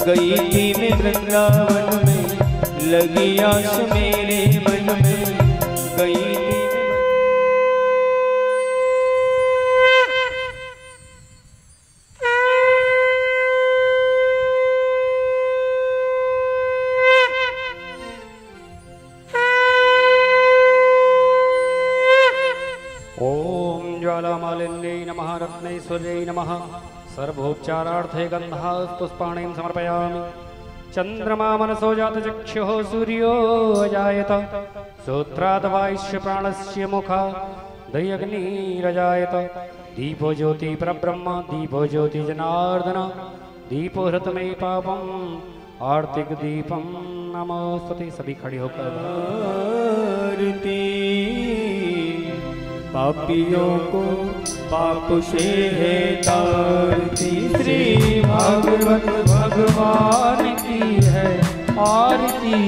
गई थी मैं वृंदावन में, लगी आस मेरे मन में, गई थी नमः रत्नेश्वर्यै नमः। सर्वोपचारार्थे गन्धापुष्पाणिं समर्पयामि। चन्द्रमा मनसो जातचक्षुः सूर्यो अजायत, श्रोत्रात् वायुश्च प्राणस्य मुखादग्निरजायत। दीपो ज्योति परब्रह्म, दीपो ज्योति जनार्दन, दीपो हृत में पापम आर्तिक दीपम नमोस्तुते। सभी खड़ी होकर पापियों को पाप से है तारती, श्री भागवत भगवान की है आरती।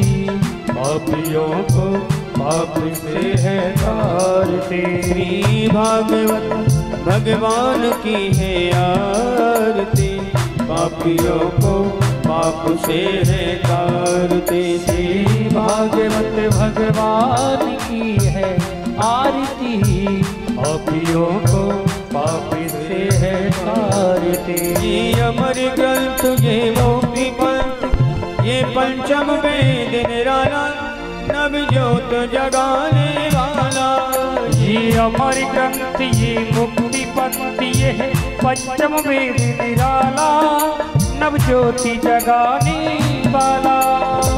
पापियों को पाप से है तारती, श्री भागवत भगवान की है आरती। पापियों को पाप से है तारती, श्री भागवत भगवान की है आरती। पापियों को पाप से है तारती। ये अमर ग्रंथ, ये मुक्ति पंथ, ये पंचम वेद निराला, नव ज्योत जगाने वाला। ये अमर ग्रंथ, ये मुक्ति पंथ, ये पंचम वेद निराला, नव ज्योति जगाने वाला।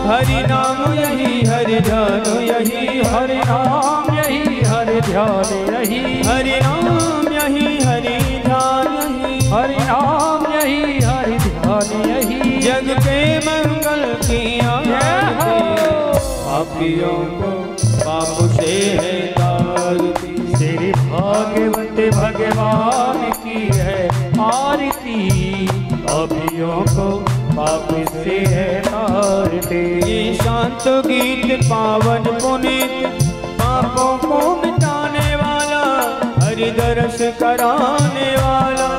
हरि नाम यही, हरि ध्यान यही, हरि नाम यही, हरि ध्यान यही, हरि नाम यही, हरि ध्यान यही, हरि नाम यही, हरि ध्यान यही। जग के मंगल की आरती। पापियों को पाप से है तारती, श्री भागवत भगवान की है आरती। पापियों को पाप से है तारती। ये शांत गीत पावन पुनीत, पापों को मिटाने वाला, हरि दर्श कराने वाला।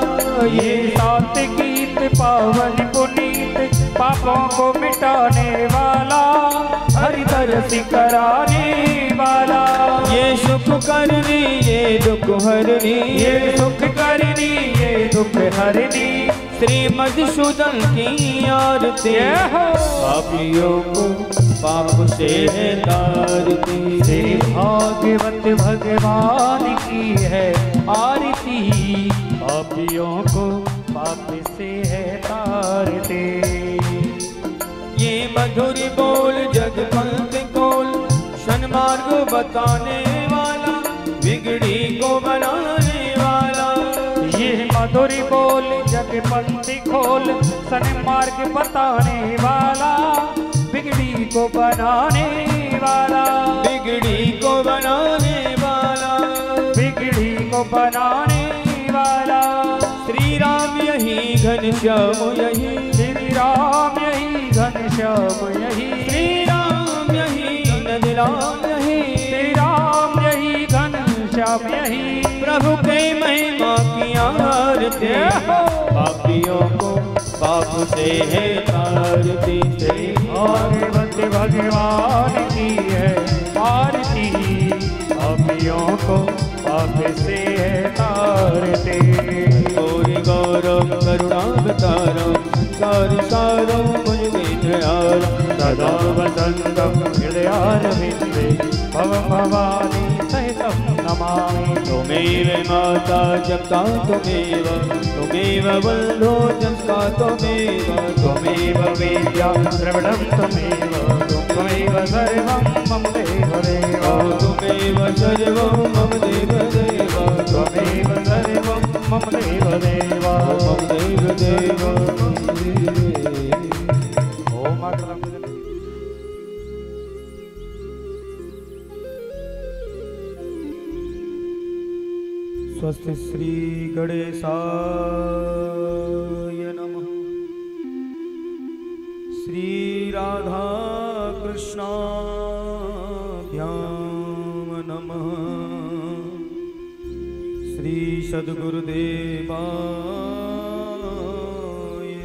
ये शांत गीत पावन पुनीत, पापों को मिटाने वाला, हरि दर्श कराने वाला। ये सुख करनी, ये दुख हरनी, ये सुख करनी, ये दुख हरनी, श्री मधुसूदन की आरती। पापियों को पाप से है तारती, श्री भागवत भगवान की है आरती। पापियों को पाप से है तारती। ये मधुर बोल जगपंथ खोल, सन्मार्ग बताने वाला, बिगड़ी को बनाने वाला। ये मधुर बोल जगपंथी खोल, सन्मार्ग बताने वाला, बिगड़ी को बनाने वाला। बिगड़ी को बनाने वाला, बिगड़ी को बनाने वाला। श्री राम यही, घनश्याम यही, श्री राम यही, घनश्याम यही, श्री राम यही, नंदलाल यही, श्री राम यही, घनश्याम यही। प्रभु के महिमा की आरती। पापियों को पाप से है तारती, श्री भागवत भगवान की है आरती। पापियों को पाप से है तारती। गौरी गौरव करुणावतारम, सारसारम मुनिवेदयारम, सदा वसंतम हृदयारविंदे भवं भवानी सहितं नमामि। त्वमेव माता जगता त्वमेव, त्वमेव बन्धो जगता त्वमेव, त्वमेव वेद्या द्रविडं त्वमेव, त्वमेव सर्वं मम देवदेव, त्वमेव सर्वं मम देवदेव, त्वमेव सर्वं मम देवदेव, मम देवदेव। ओम स्वस्ति श्री गणेशाय नमः। श्री राधा कृष्णाभ्याम नमः। श्री सद्गुरुदेवाय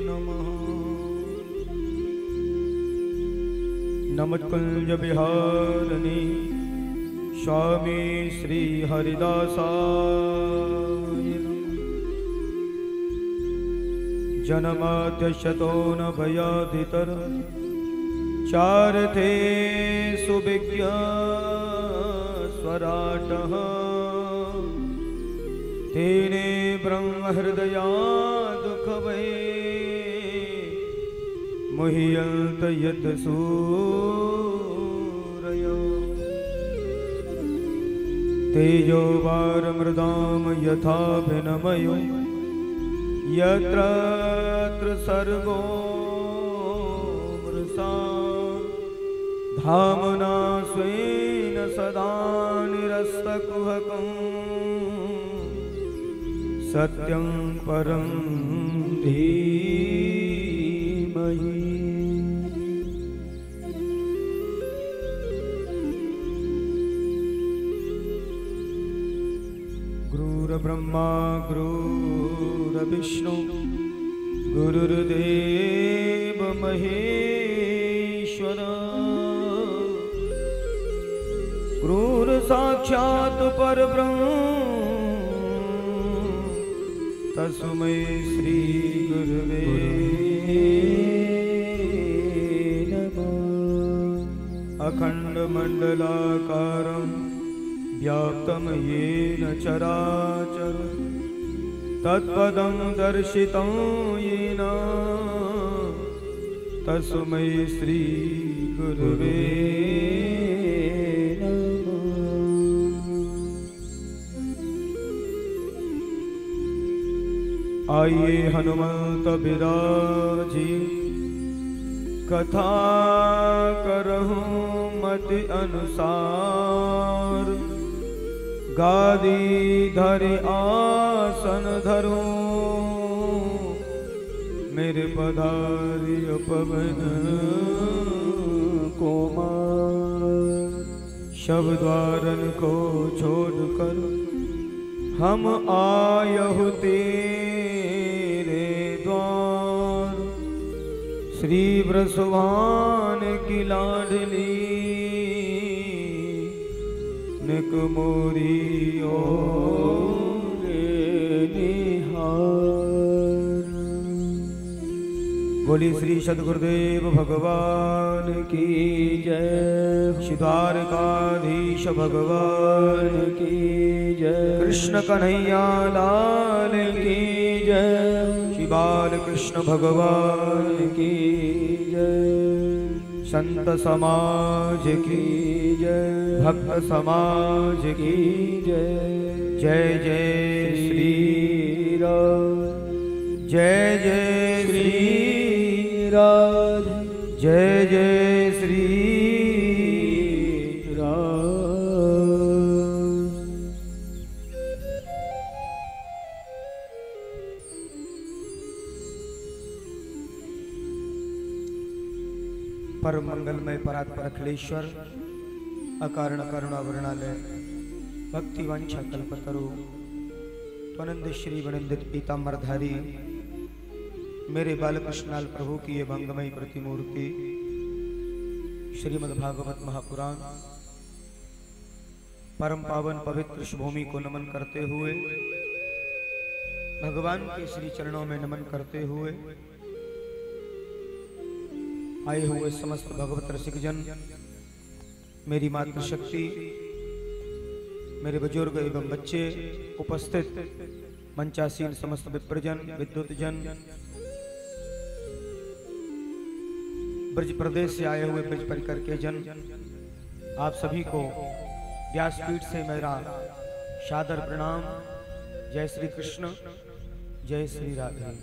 नमः। नमकुंज विहारिणी स्वामी श्री हरिदासाय जन्माद्यशतो न भयादितर चारथे सुविज्ञ स्वराटः तेने ब्रह्म हृदया दुख भय मुह्यन्त यत् सूरयो तेजो वार मृदाम यथा विनमयो यत्र सर्गो मृषा धामना स्वेन सदा निरस्तकुहकं सत्यं परं धीमहि। गुरुर्ब्रह्मा गुरुर्विष्णु गुरुर्देव महेश्वर गुरुर्साक्षात् परब्रह्म तस्मै श्री गुरुवे नमः। अखंड मंडलाकारं व्याप्तं येन चराचर तत्पदं दर्शितं येन तस्मै श्री गुरुवे नमः। आइए हनुमंत बिराजी कथा करहूँ मति अनुसार गादी धरि आसन धरूं मेरे पधारिय पवन कुमार। शब्द्वारन को छोड़कर हम आयहु तेरे द्वार श्री वृषभान की लाडली निक मोरी ओर निहार। बोली श्री सद्गुरुदेव भगवान की जय। द्वारकाधीश भगवान की जय। कृष्ण कन्हैया लाल की जय। श्री बाल कृष्ण भगवान की जय। संत समाज की जय। भक्त समाज की जय। जय जय श्री राम जय जय श्री राम जय जय श्री राम। परम मंगलमय परात्पर अखिलेश्वर अकारण करुणावरणालय भक्ति वांछा कल्पतरु त्वनंद श्री वनंदित पीताम्बरधारी मेरे बालकृष्णलाल प्रभु की ये भंगमयी प्रतिमूर्ति श्रीमद् भागवत महापुराण परम पावन पवित्र भूमि को नमन करते हुए भगवान के श्री चरणों में नमन करते हुए आए हुए समस्त भगवत रसिक जन, मेरी मातृशक्ति, मेरे बुजुर्ग एवं बच्चे, उपस्थित मंचासीन समस्त विप्रजन, विद्युत जन, ब्रज प्रदेश से आए हुए ब्रज परिकर के जन, आप सभी को व्यासपीठ से मेरा सादर प्रणाम। जय श्री कृष्ण, जय श्री राधे।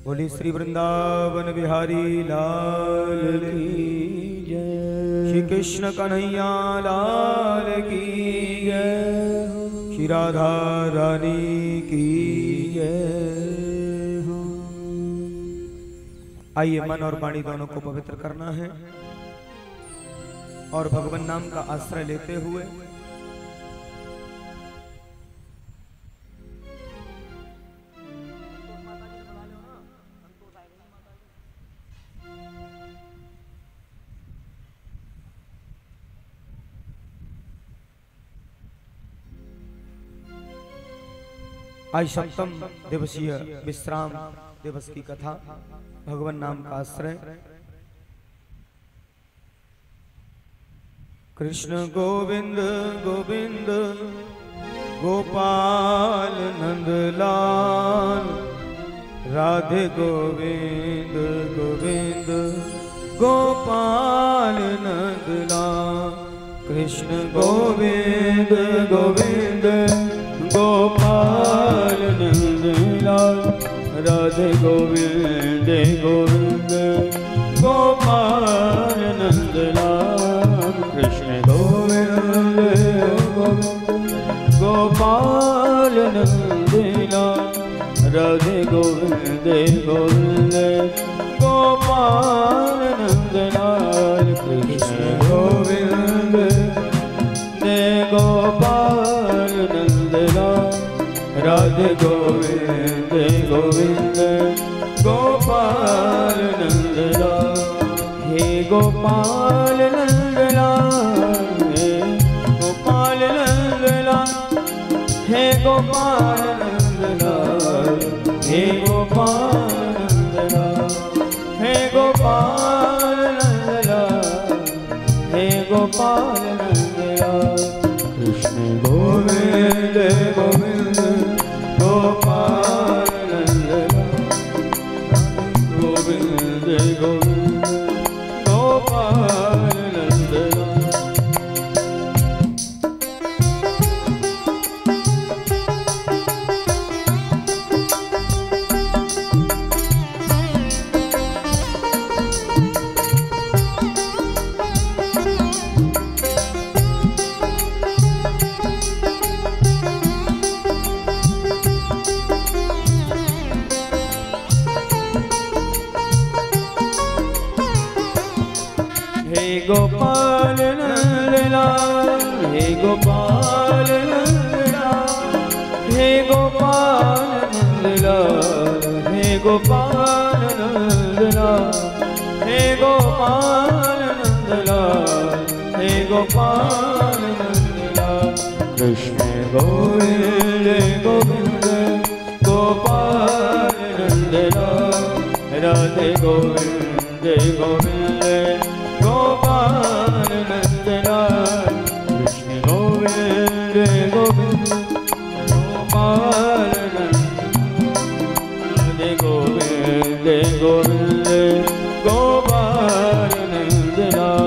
बोली श्री वृंदावन बिहारी लाल की जय। श्री कृष्ण कन्हैया लाल की जय। श्री राधा रानी की जय। आइए मन और वाणी दोनों को पवित्र करना है और भगवान नाम का आश्रय लेते हुए आज सप्तम दिवसीय विश्राम दिवस की कथा भगवान नाम का आश्रय। कृष्ण गोविंद गोविंद गोपाल नंदलाल, राधे गोविंद गोविंद गोपाल नंदलाल। कृष्ण गोविंद गोविंद गोपाल नंदलाल, राधे गोविंद गोविंद गोपाल नंदलाल। कृष्ण गोविंद गोविंद गोपाल नंदलाल, राधे गोविंद गोविंद गोपाल नंदलाल। कृष्ण गोविंद गोपाल नंदलाल, राधे गोविंद गोविंद गोपाल नंदलाल। हे गोपाल नंदलाल, हे गोपाल नंदलाल, हे गोपाल नंदलाल, हे गोपाल नंदलाल, हे गोपाल नंदलाल, हे गोपाल नंदलाल। कृष्ण गोविंद गोविंद गोपाल नंदलाल, गोविंद गोविंद गोपाल नंदलाल। गोपाल नंदलाल, हे गोपाल नंदलाल, हे गोपाल नंदलाल, हे गोपाल नंदलाल, हे गोपाल नंदलाल, हे गोपाल नंदलाल। कृष्ण गोविंद गोविंद गोपाल नंदलाल, राधे गोविंद गोविंद गोपाल नंदलाल। कृष्ण गोविंद गोविंद गोपाल नंदलाल, गोविंद गोविंद गोपाल नंदलाल।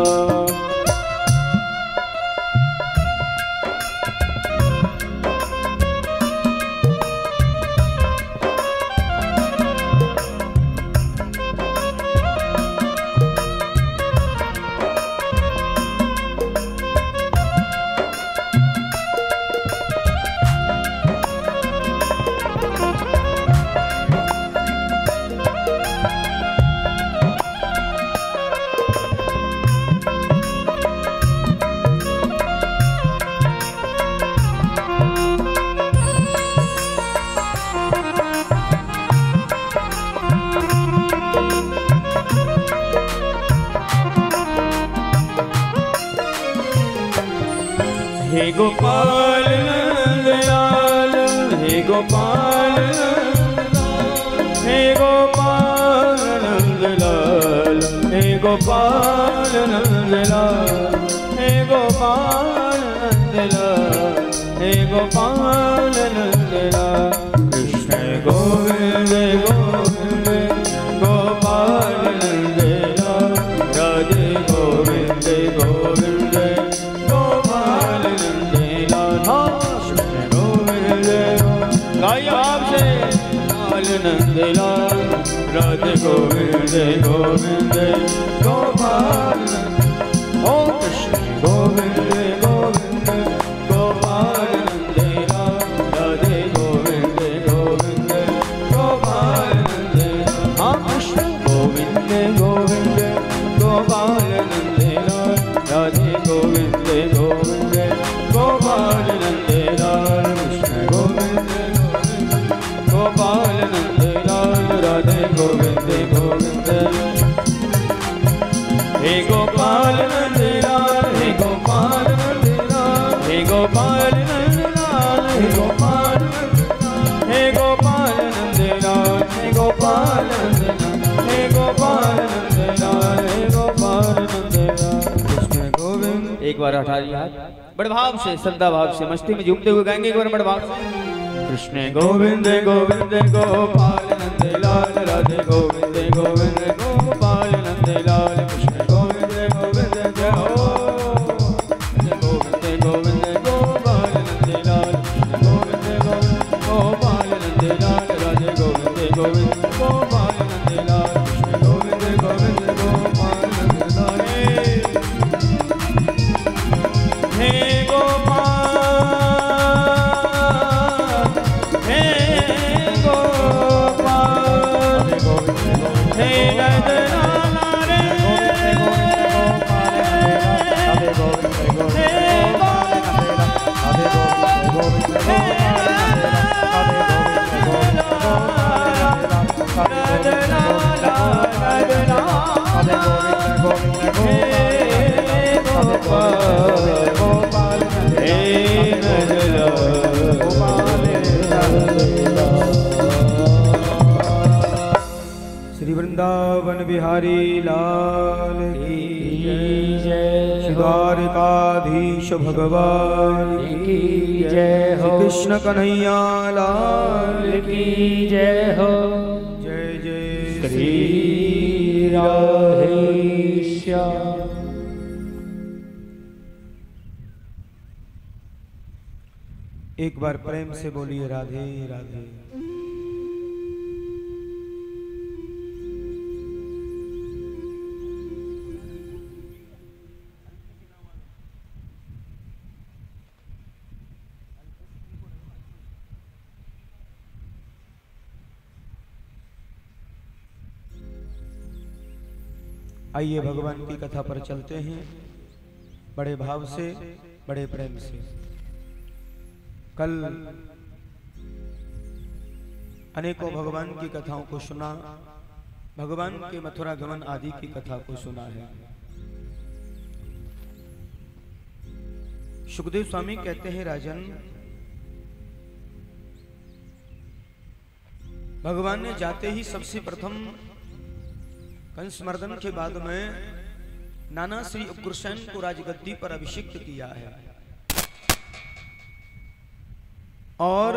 हे गोपाल नंदलाल, हे गोपाल नंदलाल, हे गोपाल नंदलाल, हे गोपाल नंदलाल, हे गोपाल नंदलाल, हे गोपाल नंदलाल। कृष्ण गोविंद गोविंद गोपाल नंदलाल, राधे गोविंद गोविंद गोपाल नंदलाल। कृष्ण गोविंद गाइए आपसे, गोपाल नंदलाल, राधे गोविंद गोविंद गोपाल। ओ कृष्ण गोविंद गोविंद गोपाल नंदलाल, राधे गोविंद गोविंद गोपाल नंदलाल। हाँ कृष्ण गोविंद गोविंद गोपाल नंदलाल, राधे गोविंद गोविंद गोपाल नंदलाल। कृष्ण गोविंद गोविंद गोपाल नंदलाल, राधे गोविंद गोविंद। हे गोपाल नंदलाल, हे गोपाल नंदलाल, हे गोपाल नंदलाल, हे गोपाल नंदलाल, हे गोपाल नंदलाल, हे गोपाल नंदलाल, हे गोपाल नंदलाल। कृष्ण गोविंद। एक बार हटा लिया बड़े भाव से, श्रद्धा भाव से, मस्ती में झूमते हुए गाएंगे एक बार बड़े भाव से। कृष्ण गोविंद गोविंद गोपाल नंदलाल, राधे गोविंद गोविंद गोपाल नंदलाल। कृष्ण गोविंद गोविंद जय हो, गोविंद गोविंद गोपाल नंदलाल, गोविंद गोविंद गोपाल नंदलाल, राधे गोविंद गोविंद गोपाल नंदलाल। कृष्ण गोविंद गोविंद गोपाल नंदलाल, हे गोपाल, हे गोपाल, हे नंदलाल रे, हे श्री वृंदावन बिहारी लाल की जय, द्वारिकाधीश भगवान की जय हो, कृष्ण कन्हैया लाल की जय हो। जय जय श्री राधे श्याम। एक बार प्रेम से बोलिए राधे राधे। आइए भगवान की कथा पर चलते हैं बड़े भाव से, बड़े प्रेम से। कल अनेकों भगवान की कथाओं को सुना, भगवान के मथुरा गमन आदि की कथा को सुना है। सुखदेव स्वामी कहते हैं, राजन भगवान ने जाते ही सबसे प्रथम कंस मर्दन के बाद में नाना श्री उग्रसेन को राजगद्दी पर अभिषिक्त किया है और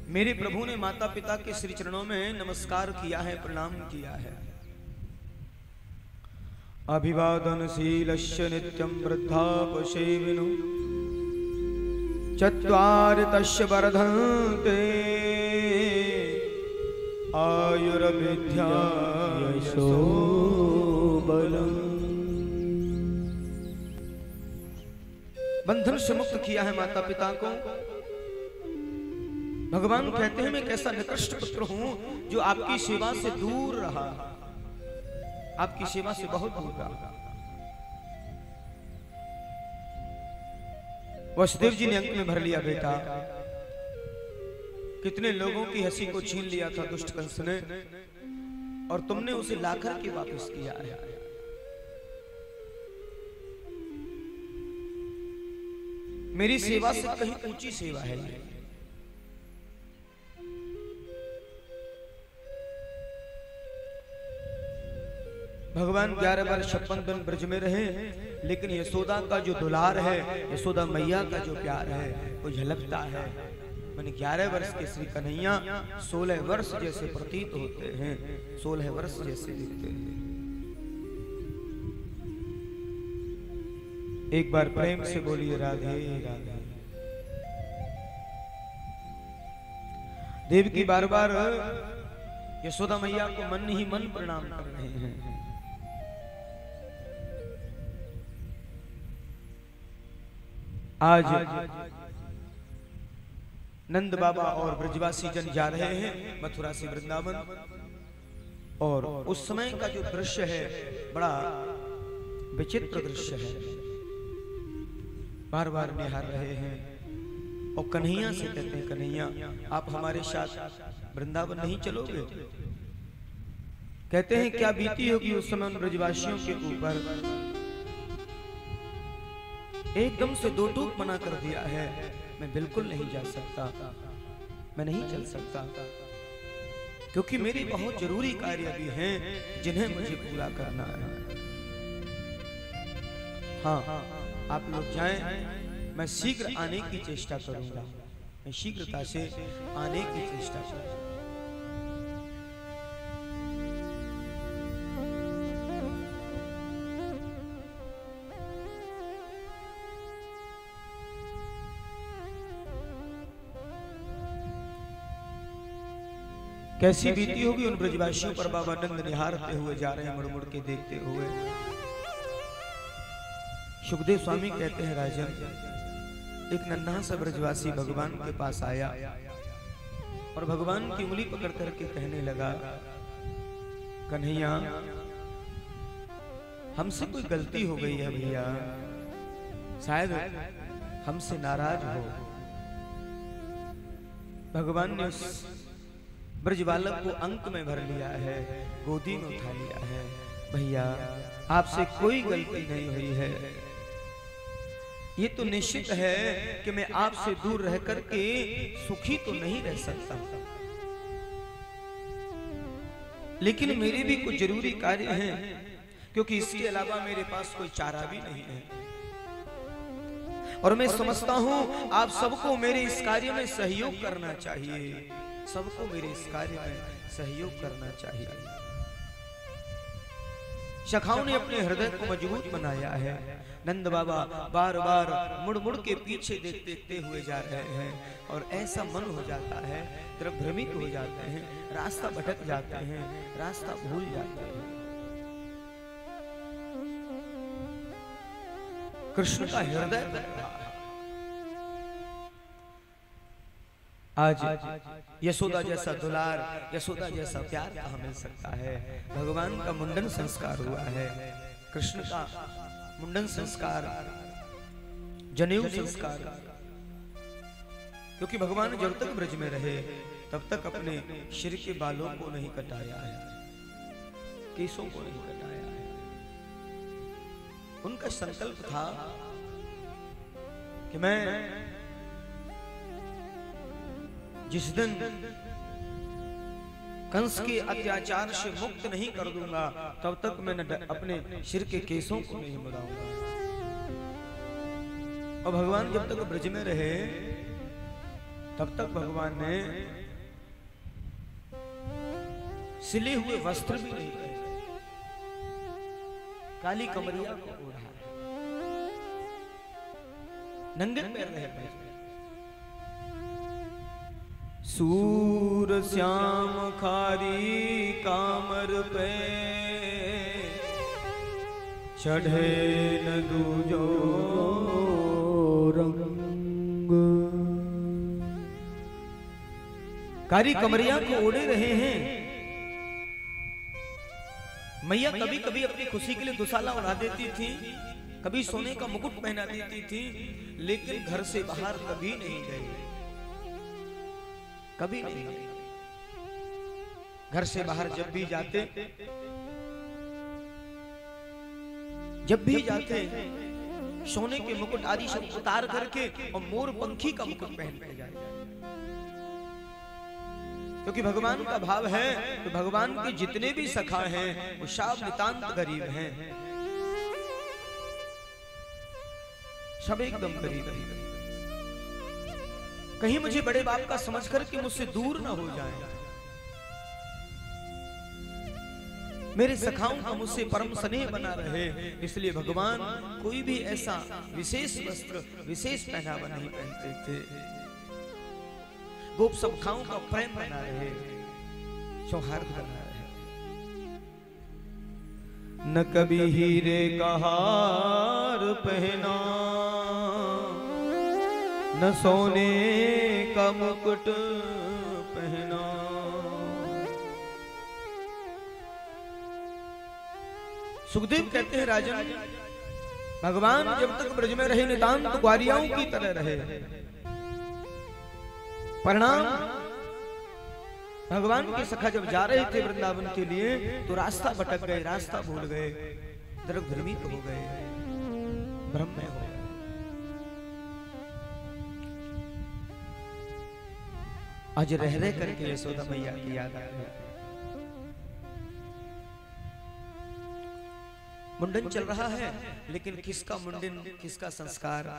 मेरे प्रभु ने माता पिता के श्री चरणों में नमस्कार किया है, प्रणाम किया है। अभिवादनशीलस्य नित्यं वृद्धापसेविनो चत्वारि तस्य वर्धन्ते आयुर्विद्या यशो बलम्। बंधन से मुक्त किया है माता पिता को। भगवान कहते हैं, मैं कैसा निकृष्ट पुत्र हूं जो आपकी सेवा से दूर रहा, आपकी सेवा से बहुत दूर रहा। वसुदेव जी ने अंक में भर लिया, बेटा कितने लोगों की हंसी को छीन लिया था दुष्ट कंस ने, और तुमने उसे लाकर के वापस किया है। मेरी सेवा से कहीं ऊंची सेवा है ये। भगवान 11 वर्ष 56 दिन ब्रज में रहे, लेकिन यशोदा का जो दुलार है, यशोदा मैया का जो प्यार है वो झलकता है। मैंने 11 वर्ष के श्री कन्हैया 16 वर्ष जैसे प्रतीत होते हैं, 16 वर्ष जैसे दिखते हैं। एक बार प्रेम से बोलिए राधे राधे। देवकी बार बार यशोदा मैया को मन ही मन प्रणाम कर रहे हैं। आज नंद बाबा और ब्रजवासी जन जा रहे हैं मथुरा से वृंदावन, और उस समय का जो दृश्य है बड़ा विचित्र दृश्य है। बार बार निहार रहे हैं और कन्हैया से कहते हैं, कन्हैया आप हमारे साथ वृंदावन नहीं चलोगे? कहते हैं, क्या बीती होगी उस समय उन ब्रजवासियों के ऊपर। एकदम से दो टूक मना कर दिया है, मैं बिल्कुल नहीं जा सकता, मैं नहीं चल सकता। क्योंकि मेरे बहुत जरूरी कार्य भी हैं जिन्हें मुझे पूरा करना है। हाँ, आप लोग जाएं, मैं शीघ्र आने की चेष्टा करूंगा, मैं शीघ्रता से आने की चेष्टा करूंगा। कैसी बीती होगी उन ब्रजवासियों पर बाबा नंद निहारते हुए जा रहे हैं, मुड़ मुड़ के देखते हुए। सुखदेव स्वामी कहते हैं, राजन, एक नन्हा सा ब्रजवासी भगवान के पास आया और भगवान की उंगली पकड़ करके कहने लगा, कन्हैया, हमसे कोई गलती हो गई है भैया, शायद हमसे नाराज हो। भगवान ने उस ब्रज बालक को अंक में भर लिया है, गोदी में उठा लिया है। भैया, आपसे कोई गलती नहीं हुई है। ये तो निश्चित है कि मैं आपसे दूर रह करके सुखी तो नहीं रह सकता, लेकिन मेरे भी कुछ जरूरी कार्य हैं, क्योंकि इसके अलावा मेरे पास कोई चारा भी नहीं है। और मैं समझता हूं आप सबको मेरे इस कार्य में सहयोग करना चाहिए, सबको मेरे इस कार्य में सहयोग करना चाहिए। सखाओं ने अपने हृदय को मजबूत बनाया है। नंद बाबा बार बार मुड़ मुड़ के पीछे देखते हुए जा रहे हैं और ऐसा मन हो जाता है, तरफ भ्रमित हो जाते हैं, रास्ता भटक जाते हैं, रास्ता भूल जाते हैं। कृष्ण का हृदय आज यशोदा जैसा दुलार, यशोदा जैसा प्यार कहाँ मिल सकता है। भगवान का मुंडन संस्कार हुआ है, कृष्ण का मुंडन संस्कार, जनेऊ संस्कार, क्योंकि भगवान जब तक ब्रज में रहे तब तक अपने सिर के बालों को नहीं कटाया है, केसों को नहीं कटाया है। उनका संकल्प था कि मैं जिस दिन कंस के अत्याचार से मुक्त नहीं कर दूंगा तब तक मैं अपने सिर के केसों को नहीं मुड़ाऊंगा। और भगवान जब तक ब्रज में रहे तब तक भगवान ने सिले हुए वस्त्र भी नहीं पहने, काली कमरिया को ओढ़ा, नंगे पैर रहे। सूर श्याम खारी कामर पे चढ़े न दूजो रंग। कारी कमरिया को ओढ़े रहे हैं। मैया कभी कभी अपनी खुशी के लिए दुशाला उड़ा देती थी, कभी सोने का मुकुट पहना देती थी, लेकिन घर से बाहर कभी नहीं गई, कभी नहीं। घर से बाहर जब भी जाते सोने के मुकुट आदि सब उतार करके और मोर पंखी का मुकुट पहन के जाते, क्योंकि भगवान का भाव है तो भगवान के जितने भी सखा हैं वो सब नितांत गरीब हैं, सब एकदम गरीब हैं। कहीं मुझे बड़े बाप का समझ करके मुझसे दूर ना हो जाए। मेरे सखाओं का मुझसे परम स्नेह बना रहे, इसलिए भगवान कोई भी ऐसा विशेष वस्त्र, विशेष पहनावा नहीं पहनते थे। गोप सखाओं का प्रेम बना रहे, सौहार्द बना रहे। न कभी हीरे का हार पहना, न सोने का मुकुट पहना। सुखदेव कहते हैं, राजन, भगवान जब तक ब्रज में रहे नितांत ग्वारियाओं की तरह रहे। परिणाम भगवान के सखा जब जा रहे थे वृंदावन के लिए तो रास्ता भटक गए, रास्ता भूल गए, भ्रमित हो गए, भ्रम में हो गए। आज रह रह करके यशोदा मैया की याद आ गई। मुंडन चल रहा है, लेकिन किसका मुंडन, किसका संस्कार,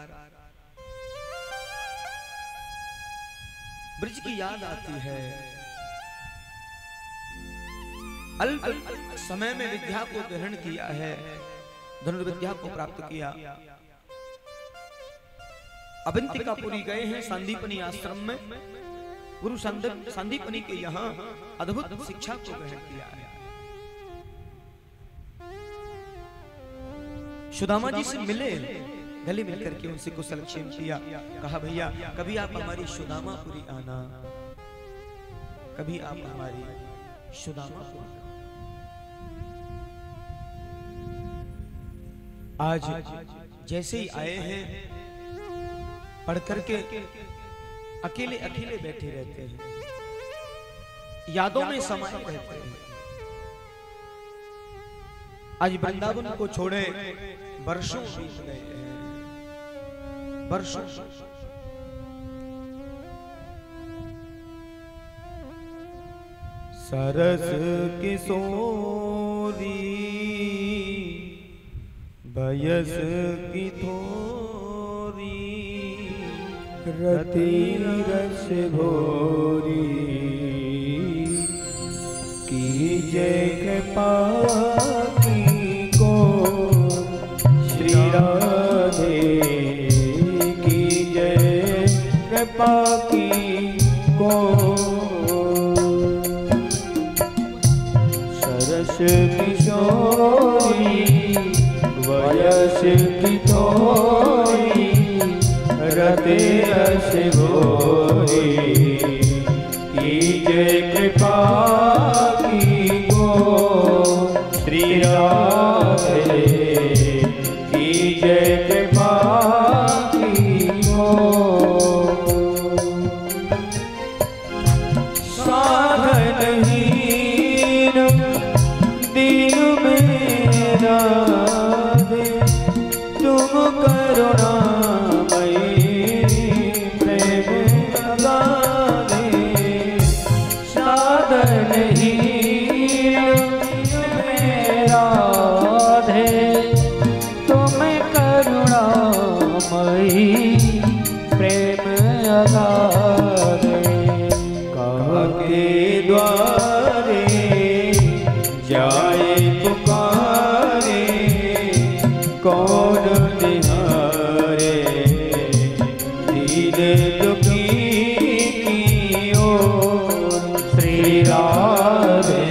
ब्रज की याद आती है। अल्प समय में विद्या को ग्रहण किया है, धनुर्विद्या को प्राप्त किया। अवंतिकापुरी गए हैं संदीपनी आश्रम में, गुरु संदीपनी के यहाँ अद्भुत शिक्षा को ग्रहण किया है। सुदामा जी से मिले, गले मिलकर के उनसे कुशल क्षेम किया। कहा भैया कभी आप हमारी सुदामापुरी आना, कभी आप हमारी सुदामापुरी। आज जैसे ही आए हैं, पढ़ करके अकेले अकेले बैठे रहते हैं, यादों में समाये रहते हैं। आज वृंदावन को छोड़े वर्षों बीत गए हैं, वर्षों। सरस किशोरी बयस की थोरी, रति रस भोरी की जय कृपा की को श्री राधे की जय कृपा की को। सरस किशोरी वयस की थोरी, रति रस भोरी की जय कृपा की को श्री राधे की जय कृपा की को। साधनहीन दीन मेरा दे, तुम करुणा प्रेम अगाधे। कहाँ के द्वारे जाए पुकारे, कौन निहारे दीन दुखी की ओर। श्री राधे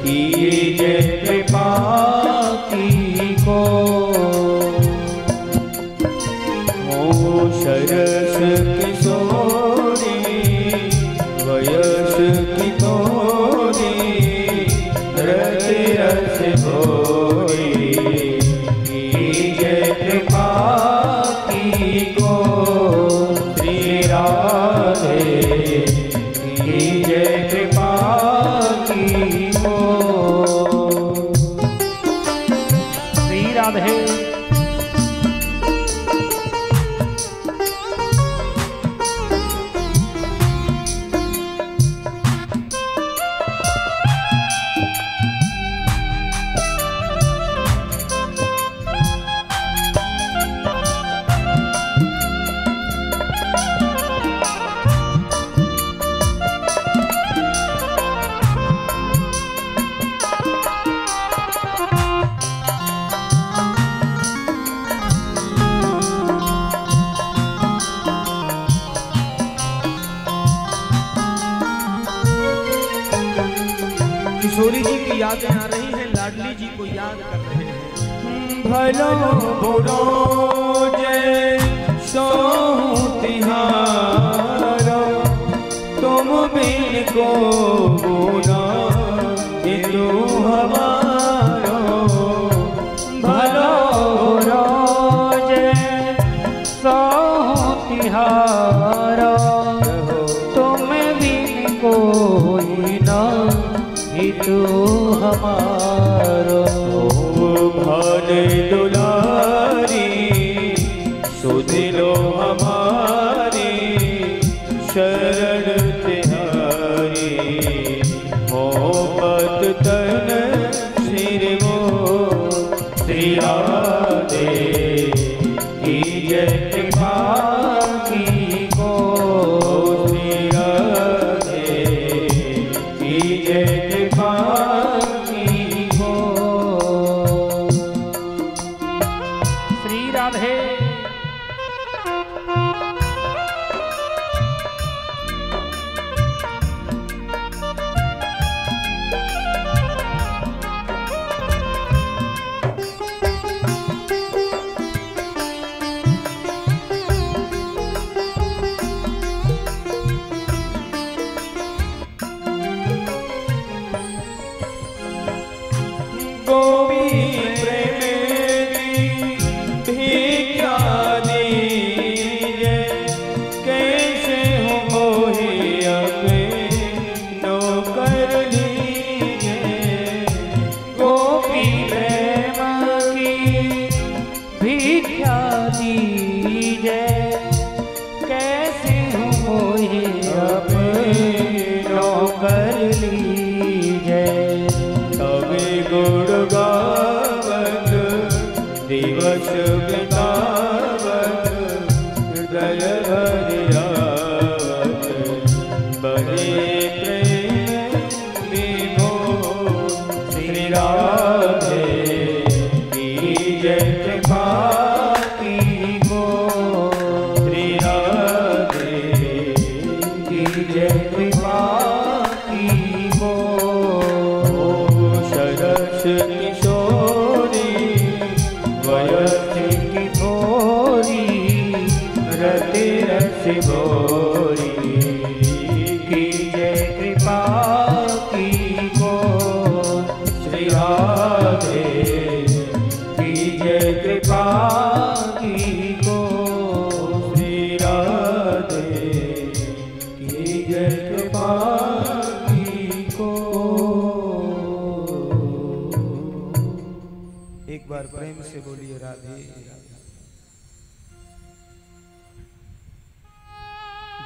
की जय कृपा की को। सरस किशोरी वयस की थोरी, रति रस भोरी की जय कृपा की को श्री राधे की जय कृपा की को। श्री राधे किशोरी जी की यादें आ रही हैं, लाडली जी को याद कर रहे हैं। भलो बुरो जय सो तिहारो, तुम बिन को गुना हिंदू हमारो। भलो बुरो जय सो तिहारो, तुम बिन कोई ना हितू हमारो। भान दुलारी सुधिलो हमारी, शरण कृपा की हो। श्री राधे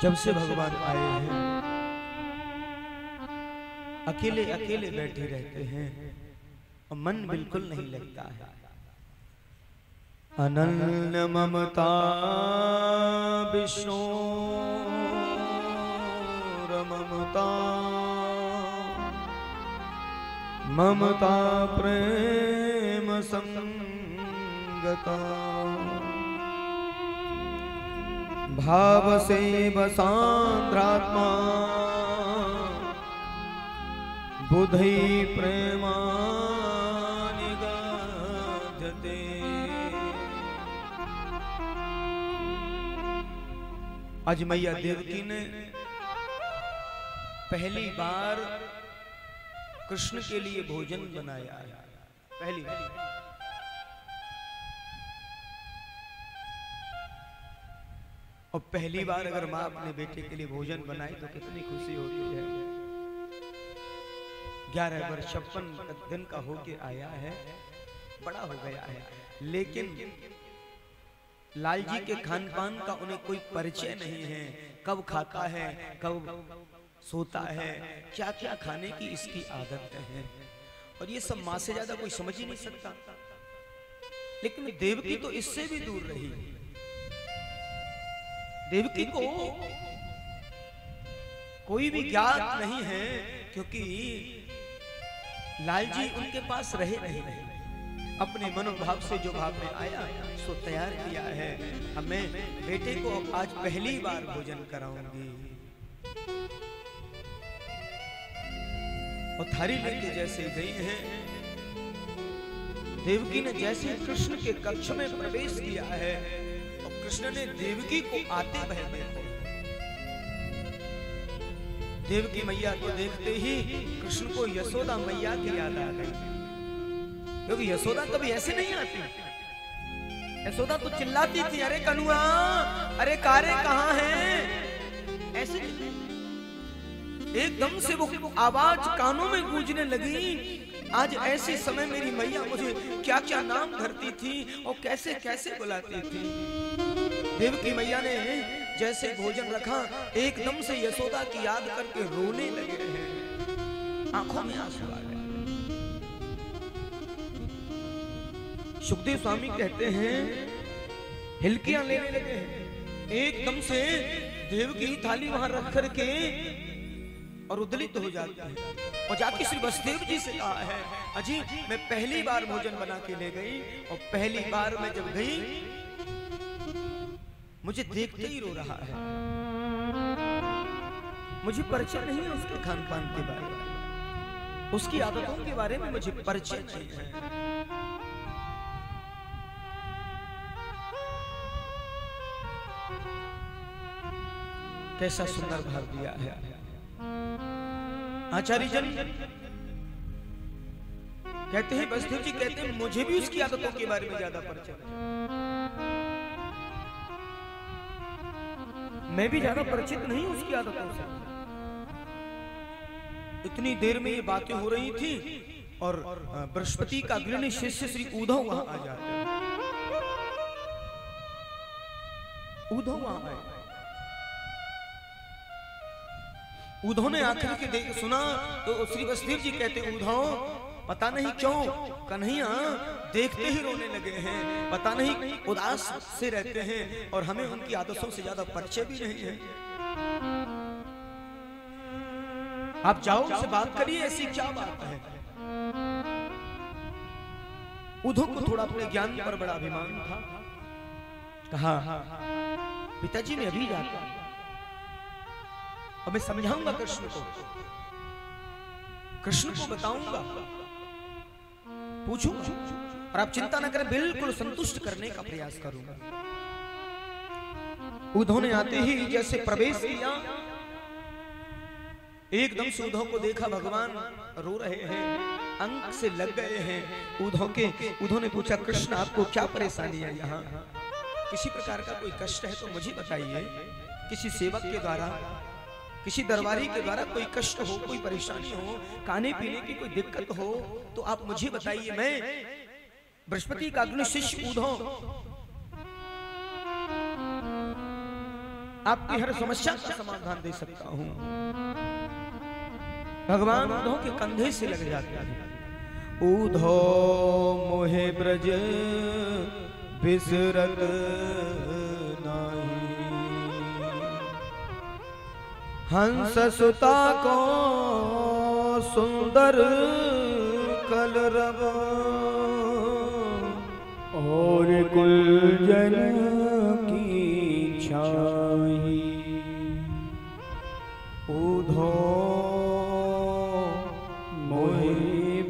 जब से भगवान आए हैं अकेले अकेले बैठे रहते हैं और मन बिल्कुल नहीं लगता है। अनन्य ममता विष्णु ममता ममता प्रेम संगता भाव से बसांद्रात्मा बुद्धि प्रेमानिगाध्यते। आज मैया देवकी ने पहली बार कृष्ण के लिए भोजन बनाया है। पहली बार और पहली बार अगर माँ अपने बेटे के लिए भोजन बनाए तो कितनी खुशी होती है। 11 वर्ष 56 दिन का होके आया है, बड़ा हो गया है, लेकिन लाल जी के खान पान का उन्हें कोई परिचय नहीं है। कब खाता है, कब सोता है, क्या क्या खाने की इसकी आदत है, और ये सब माँ से ज्यादा कोई समझ ही नहीं सकता। लेकिन देवकी तो इससे भी दूर रही। देवकी को कोई भी ज्ञात नहीं है, क्योंकि लाल जी उनके पास रहे नहीं। अपने मनोभाव से जो भाव में आया सो तैयार किया है। हमें बेटे को आज पहली बार भोजन कराऊंगी। और थाली लेके जैसे गई हैं, देवकी ने जैसे कृष्ण के कक्ष में प्रवेश किया है और कृष्ण ने देवकी को आते हुए देखा। देवकी मैया को देखते ही कृष्ण को यशोदा मैया की याद आ गई, क्योंकि यशोदा कभी ऐसे नहीं आती। यशोदा तो चिल्लाती थी, अरे कनुआ, अरे कारे कहाँ हैं, ऐसे एकदम से वो आवाज कानों में गूंजने लगी। आज ऐसे समय मेरी मैया मुझे क्या क्या नाम धरती थी और कैसे कैसे बुलाती थी। देवकी मैया ने जैसे भोजन रखा, एकदम से यशोदा की याद करके रोने लगे हैं, आंखों में आंसू आ गए। सुखदेव स्वामी कहते हैं हिलकियां लेने लगे हैं। एकदम से देवकी थाली वहां रख करके और उदलित हो जाती है। और जाके श्री वसुदेव जी से कहा है, अजी मैं पहली बार भोजन बना के ले गई और पहली बार मैं जब गई मुझे देखते ही रो रहा है, मुझे परिचय नहीं है उसके खान पान के बारे में, उसकी आदतों के बारे में मुझे परिचय नहीं है। कैसा सुंदर भाव दिया है आचार्य जन। कहते हैं वसुदेव जी कहते हैं मुझे भी उसकी आदतों के बारे में ज्यादा परिचय है, मैं भी ज्यादा परिचित नहीं उसकी आदतों से। इतनी देर में ये बातें हो रही थी और बृहस्पति का अग्रणी शिष्य श्री उद्धव वहां आ जाते हैं। उद्धव वहां आए, उद्धव ने आखिर के देख सुना तो श्री वसुदेव जी कहते उद्धव पता नहीं क्यों कन्हैया देखते ही रोने लगे हैं, पता नहीं उदास से रहते हैं और हमें उनकी आदतों से ज्यादा परिचय भी नहीं है। आप जाओ उनसे बात करिए, ऐसी क्या बात है। उद्धव को थोड़ा अपने ज्ञान पर बड़ा अभिमान था, कहा पिताजी मैं अभी जाता हूं और मैं समझाऊंगा कृष्ण को, कृष्ण को बताऊंगा, पूछूंगा और आप चिंता न करें बिल्कुल संतुष्ट करने का प्रयास करूंगा। उद्धव ने आते ही जैसे प्रवेश किया, एकदम से उद्धव को देखा भगवान रो रहे हैं, अंक से लग गए हैं उद्धव के। उद्धव ने पूछा कृष्ण आपको क्या परेशानी है, यहाँ किसी प्रकार का कोई कष्ट है तो मुझे बताइए, किसी सेवक के द्वारा किसी दरबारी के द्वारा कोई कष्ट हो, कोई परेशानी हो, खाने पीने की कोई दिक्कत हो तो आप मुझे बताइए, मैं बृहस्पति का अग्नि शिष्य उद्धव आपकी हर समस्या का समाधान दे सकता हूं। भगवान उद्धव के कंधे से लग जाते हैं। उद्धव मोहे ब्रज बिसरत नाही, हंस सुता को सुंदर कलरव, और गुलजन की छाई, उद्धव मोहे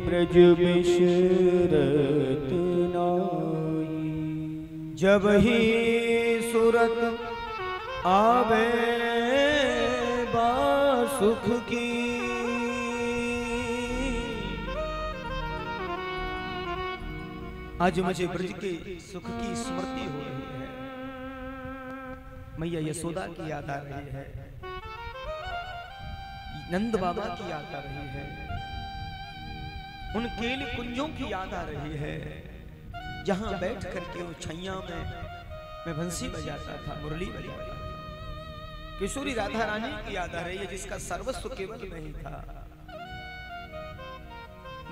ब्रज बिसरत नाई। जब ही सूरत आवे सुख की, आज मुझे ब्रज के सुख की स्मृति हो रही है। मैया यशोदा की याद आ रही है, नंद बाबा की याद आ रही है, उन केल कुंजों की याद आ रही है जहां बैठ करके उस छैया में मैं बंसी बजाता था, मुरली बजाता था। किशोरी राधा रानी की याद आ रही है जिसका सर्वस्व केवल नहीं था।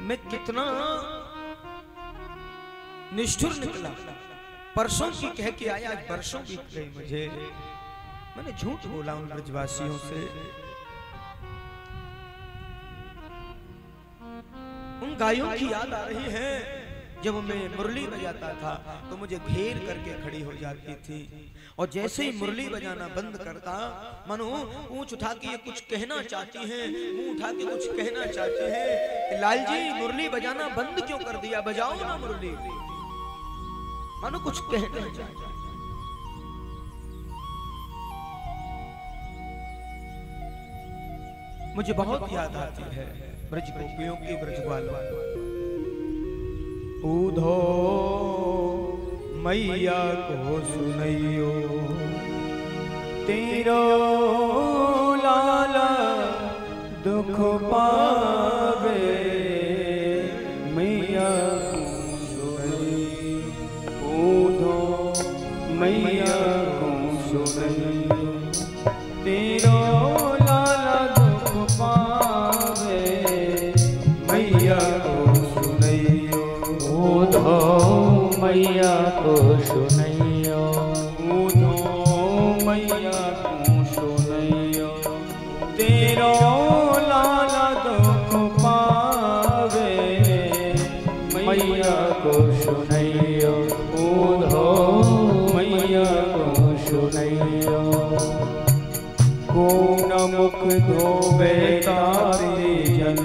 मैं कितना निष्ठुर निकला, परसों की कह के आया, आज वर्षों की गई मुझे। मैंने झूठ बोला उन ब्रजवासियों से, उन गायों की याद आ रही है जब मैं मुरली बजाता था तो मुझे घेर करके खड़ी हो जाती थी और जैसे ही मुरली बजाना बंद करता मनो पूंछ उठा के ये कुछ कहना चाहती हैं, मुंह उठा के कुछ कहना चाहते हैं, लाल जी मुरली बजाना बंद क्यों कर दिया, बजाओ ना मुरली, मानो कुछ कहना चाहते। मुझे बहुत याद आती है ब्रज गोपियों की, ब्रज वालों। उद्धव मैया को सुनैयो, तेरो लाला दुख पावे, मैया को सुनैयो। उद्धव मैया को सुनैयो, तेरो लाला दुख पावे, मैया को सुनैयो। उद्धव मैया को सुनैयो, उद्धव मैया को सुनैयो, तेरो लाला दुख को सुनैयो ऊधो मैया को सुनैयो। कौन मुख धोवे तारे जल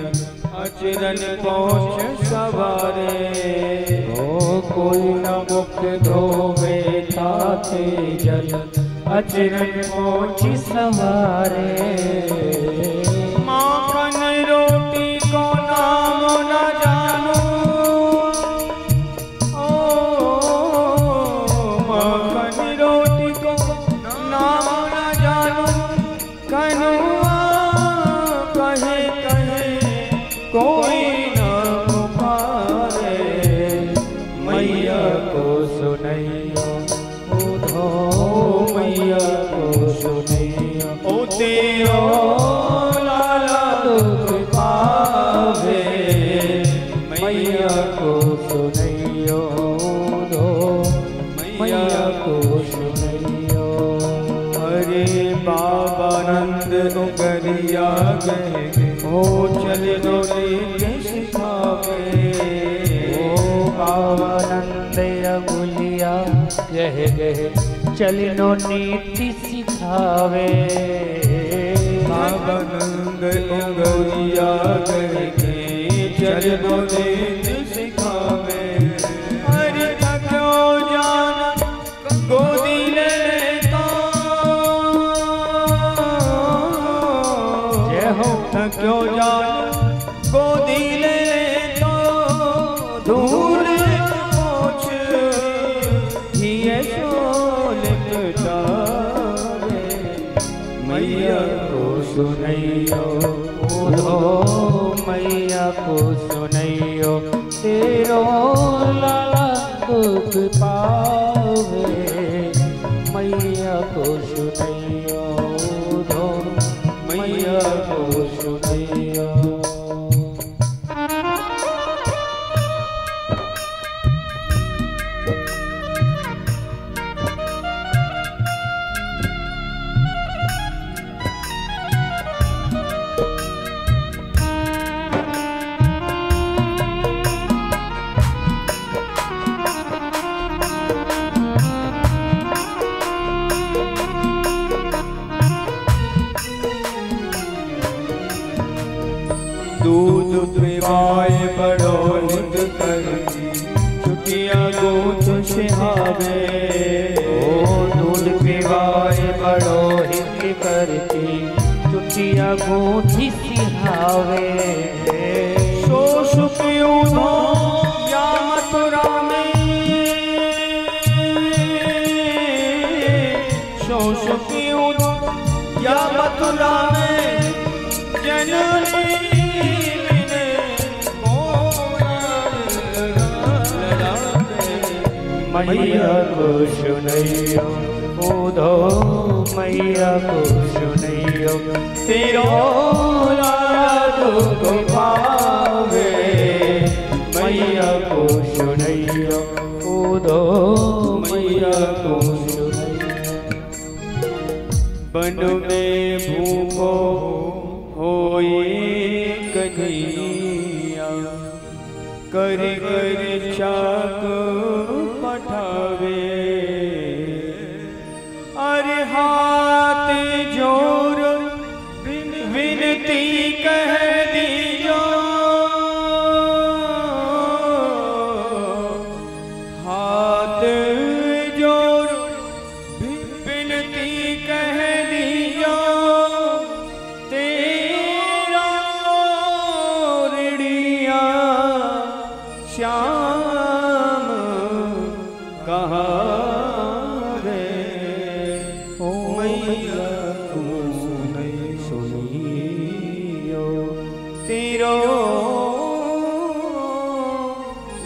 अचरन पहुँच सवारे। ओ कोई न मुख धोवे ताते जल अचरन पहुँची सवारे। माखन रोटी को नाम न जानू, ओ माखन रोटी को नाम न जानू। कनुआ कहे कहे कोई न पुकारे। मैया को सुनैयो ऊधो मैया को सुनैयो। ओ तेरो लाला दुख पावे। मैया को सुनैयो ऊधो मैया को सुनैयो। अरे बाबा नंद उगरिया गए, ओ चले दो रीत सिखावे। ओ बाबा नंद अगुलिया गह गह चलिनो नीति सिखावे। बाबा नंद उगरिया गए, चले दो रीत सिखावे। अरे थक्यो जान गोदी ले लेता, जय हो थक्यो जान गोदी ले लेता। दूर पहुँच ये शोल लुटावे। मैया को सुनैयो ऊधो मैया को सुनैयो। तेरो लाला दुख पावे। मैया को सुनैयो ऊधो मैया को सुनैयो। दूध पिवाए बड़ो हित करती, छुटिया गोच सिहावे। ओ दूध पिवाए बड़ो हित करती, चुटिया गोठी सिहावे। शोष पियो धो या मथुरा में, शोष पियो धो या मथुरा में। जननी मैया को सुनैयो ऊधो मैया को सुनैयो। तेरो लाला दुख पावे। मैया को सुनैयो ऊधो मैया को सुनैयो। बन में भूखो होए कन्हैया, कर कर चाक पठावे। अरे हाथ जोर विनती कह दीजो। हाथ जोर विनती कह दीजो। तेरा ऋणिया श्याम कहाँ रे। ओ मैया को सुनियो। तेरो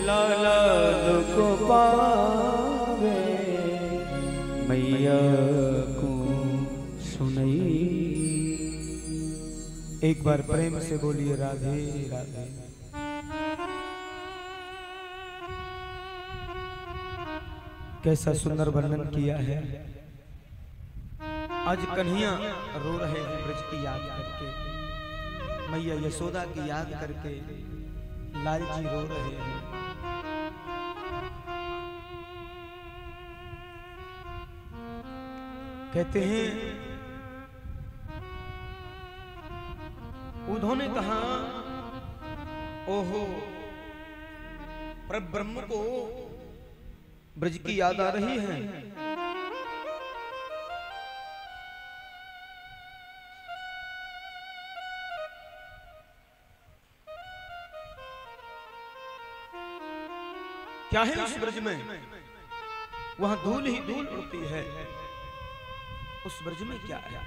लाला दुख पावे। मैया को सुनई। एक बार प्रेम से बोलिए राधे राधे। कैसा सुंदर वर्णन किया है। आज कन्हैया रो रहे हैं ब्रज की याद करके, मैया यशोदा की याद करके लाल जी रो रहे हैं। कहते हैं उद्धव ने कहा, ओहो परब्रह्म को ब्रज की याद आ रही है। क्या है उस ब्रज में? वहां धूल ही धूल उड़ती है। उस ब्रज में क्या है?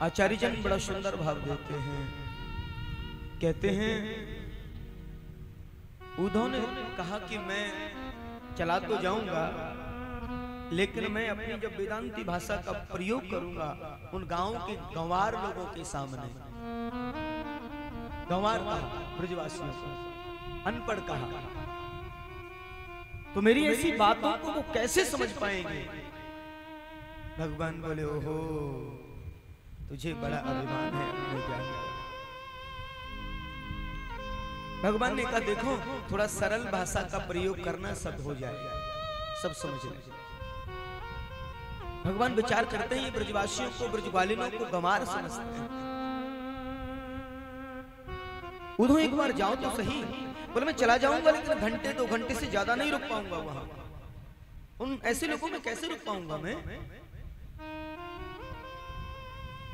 आचार्य जन बड़ा सुंदर भाव देते हैं। कहते हैं उद्धव ने कहा कि मैं चला तो जाऊंगा, लेकिन मैं अपनी जब वेदांती भाषा का प्रयोग करूंगा उन गांव के गंवार लोगों के सामने। गंवार कहा ब्रजवासियों को, अनपढ़ कहा, तो मेरी ऐसी बातों को वो कैसे समझ पाएंगे? भगवान बोले, ओहो तुझे बड़ा अभिमान है अपने ज्ञान का। भगवान ने कहा, देखो थोड़ा सरल भाषा का प्रयोग करना, सब हो जाएगा, सब समझ लेंगे। भगवान विचार करते हैं ये ब्रजवासियों को, ब्रजवालिनों को गंवार समझते हैं। उधर एक बार जाओ तो सही। बोले मैं चला जाऊंगा, लेकिन घंटे 2 घंटे से ज्यादा नहीं रुक पाऊंगा वहां। उन ऐसे लोगों में कैसे रुक पाऊंगा मैं?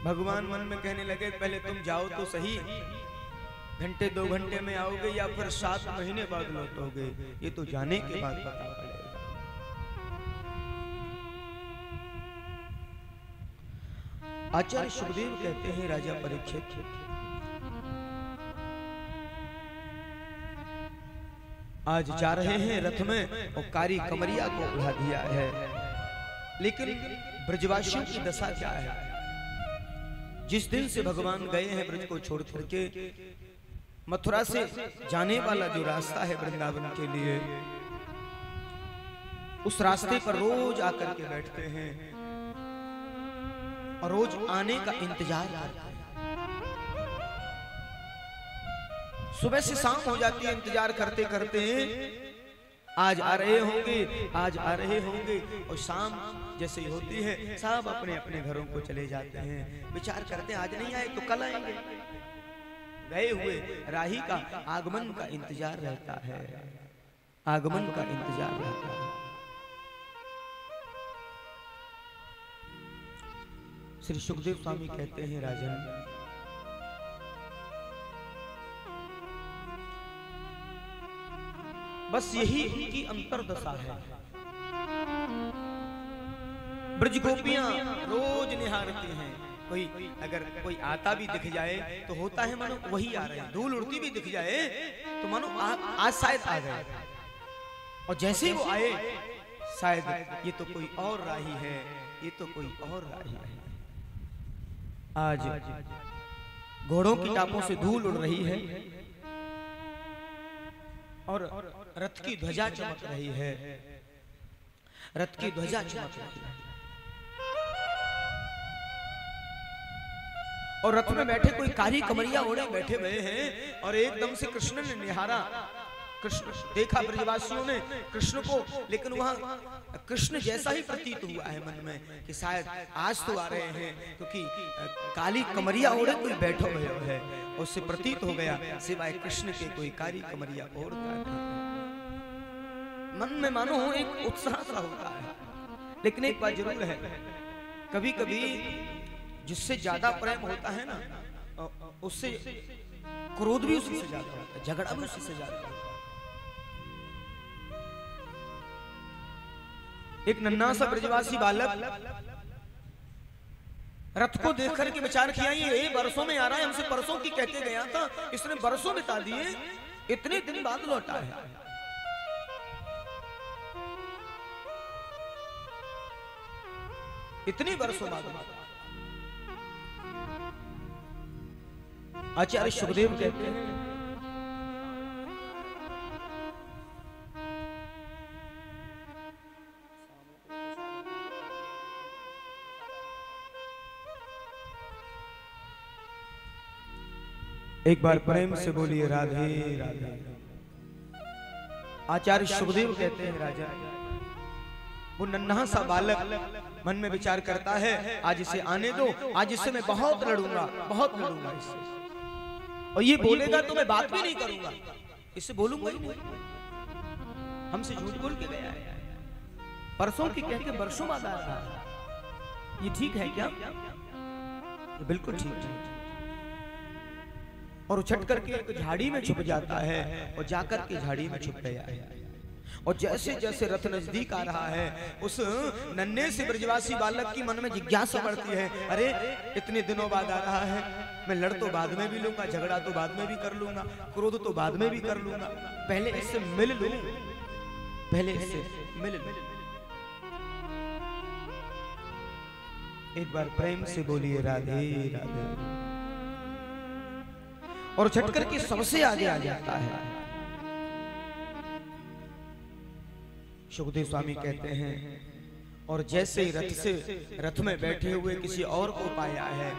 भगवान मन में कहने लगे, पहले तुम जाओ तो सही, घंटे 2 घंटे में आओगे या फिर 7 महीने बाद लौटोगे, ये तो जाने के बाद पता पड़ेगा। आचार्य सुखदेव कहते हैं, राजा परीक्षित आज जा रहे हैं रथ में और कारी कमरिया को उड़ा दिया है, लेकिन ब्रजवासियों की दशा क्या है? जिस दिन से भगवान गए हैं ब्रज को छोड़ करके, मथुरा से जाने वाला जो रास्ता है वृंदावन के लिए, उस रास्ते पर रोज आकर के बैठते हैं और रोज आने का इंतजार करते हैं। सुबह से शाम हो जाती है इंतजार करते करते, आज आ रहे होंगे, आज आ रहे होंगे, और शाम जैसे ही होती है सब अपने अपने घरों को चले जाते हैं। विचार करते हैं आज नहीं आए तो कल आएंगे। गए हुए राही का आगमन का इंतजार रहता है, आगमन का इंतजार रहता है। श्री सुखदेव स्वामी कहते हैं, राजन बस यही उनकी अंतरदशा है। ब्रज गोपियां रोज निहारती हैं। कोई अगर कोई आता भी दिख जाए तो होता है मानो वही आ रहे हैं। धूल उड़ती भी दिख जाए तो मानो आज शायद आ गए, और जैसे ही वो आए शायद ये तो कोई और राही है, ये तो कोई और राही है। आज घोड़ों की टापों से धूल उड़ रही है और रथ की ध्वजा चमक रही है, रथ की ध्वजा चमक रही है, और रथ में बैठे कोई कारी कमरिया ओढ़े बैठे हुए हैं। और एकदम से कृष्ण ने निहारा, कृष्ण देखा ब्रजवासियों ने कृष्ण को, लेकिन वहां कृष्ण जैसा ही प्रतीत हुआ है मन में कि शायद आज तो आ रहे हैं, क्योंकि काली कमरिया ओढ़े कोई बैठो हुए है। उससे प्रतीत हो गया सिवाय कृष्ण के कोई कारी कमरिया ओढ़ता नहीं। मन में मानो एक उत्साह सा होता है। लेकिन एक बात जरूर है, कभी कभी जिससे ज्यादा प्रेम होता है ना, उससे क्रोध भी उसी से ज्यादा होता है, झगड़ा भी उसी से ज्यादा होता है। एक नन्हा सा ब्रजवासी बालक रथ को देख करके विचार किया, ये बरसों में आ रहा है, हमसे परसों की कहते गया था, इसने बरसों बिता दिए, इतने दिन बाद लौटा है। इतनी बरसों बाद। आचार्य सुखदेव कहते हैं, एक बार प्रेम से बोलिए राधे राधे। आचार्य सुखदेव कहते हैं, राजा वो नन्हा सा बालक मन में विचार करता है, आज इसे आने दो, आज इससे मैं बहुत लड़ूंगा इससे, और ये बोलेगा तो मैं बात भी नहीं करूंगा, इससे बोलूंगा ही नहीं। हमसे झूठ बोल के गया है, परसों की कह के बरसों बाद आ रहा है, ये ठीक है क्या? ये बिल्कुल ठीक है। और उछट करके एक झाड़ी में छुप जाता है और जाकर के झाड़ी में छुप गया है। और जैसे जैसे रथ नजदीक आ रहा है, उस नन्हे से ब्रजवासी बालक की मन में जिज्ञासा बढ़ती है, अरे इतने दिनों बाद आ रहा है, मैं लड़ तो बाद में भी लूंगा, झगड़ा तो बाद में भी कर लूंगा, क्रोध तो बाद में भी कर लूंगा, पहले इससे मिल लूं, पहले इससे मिल लूं। एक बार प्रेम से बोलिए राधे राधे। और झटकर के सबसे आगे आ जाता है। सुखदेव स्वामी कहते हैं, और जैसे ही रथ में बैठे हुए किसी और को पाया है,